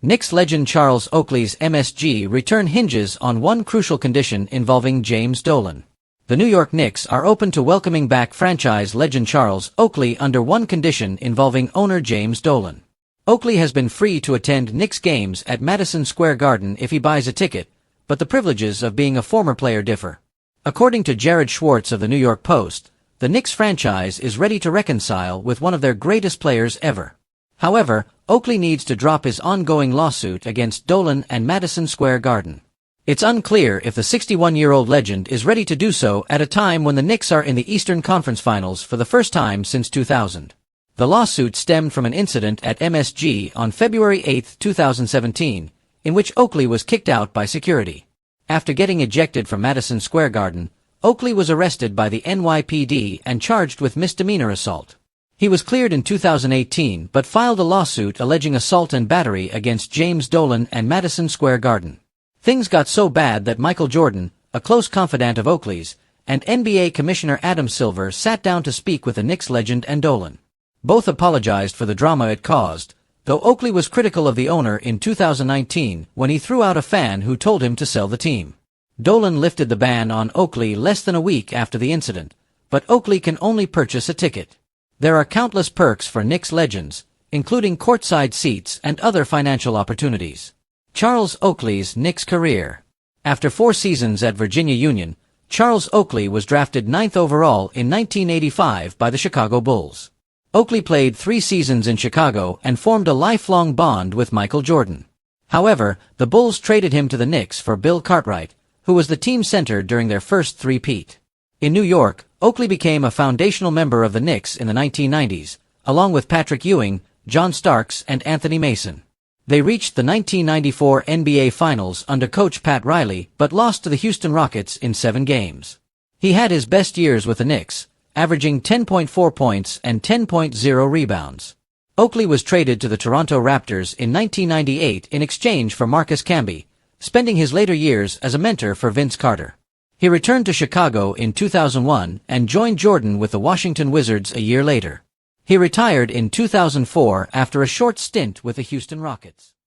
Knicks legend Charles Oakley's MSG return hinges on one crucial condition involving James Dolan. The New York Knicks are open to welcoming back franchise legend Charles Oakley under one condition involving owner James Dolan. Oakley has been free to attend Knicks games at Madison Square Garden if he buys a ticket, but the privileges of being a former player differ. According to Jared Schwartz of the New York Post, the Knicks franchise is ready to reconcile with one of their greatest players ever. However, Oakley needs to drop his ongoing lawsuit against Dolan and Madison Square Garden. It's unclear if the 61-year-old legend is ready to do so at a time when the Knicks are in the Eastern Conference Finals for the first time since 2000. The lawsuit stemmed from an incident at MSG on February 8, 2017, in which Oakley was kicked out by security. After getting ejected from Madison Square Garden, Oakley was arrested by the NYPD and charged with misdemeanor assault. He was cleared in 2018 but filed a lawsuit alleging assault and battery against James Dolan and Madison Square Garden. Things got so bad that Michael Jordan, a close confidant of Oakley's, and NBA Commissioner Adam Silver sat down to speak with the Knicks legend and Dolan. Both apologized for the drama it caused, though Oakley was critical of the owner in 2019 when he threw out a fan who told him to sell the team. Dolan lifted the ban on Oakley less than a week after the incident, but Oakley can only purchase a ticket. There are countless perks for Knicks legends, including courtside seats and other financial opportunities. Charles Oakley's Knicks career. After 4 seasons at Virginia Union, Charles Oakley was drafted 9th overall in 1985 by the Chicago Bulls. Oakley played 3 seasons in Chicago and formed a lifelong bond with Michael Jordan. However, the Bulls traded him to the Knicks for Bill Cartwright, who was the team center during their first three-peat. In New York, Oakley became a foundational member of the Knicks in the 1990s, along with Patrick Ewing, John Starks, and Anthony Mason. They reached the 1994 NBA Finals under coach Pat Riley but lost to the Houston Rockets in 7 games. He had his best years with the Knicks, averaging 10.4 points and 10.0 rebounds. Oakley was traded to the Toronto Raptors in 1998 in exchange for Marcus Camby, spending his later years as a mentor for Vince Carter. He returned to Chicago in 2001 and joined Jordan with the Washington Wizards a year later. He retired in 2004 after a short stint with the Houston Rockets.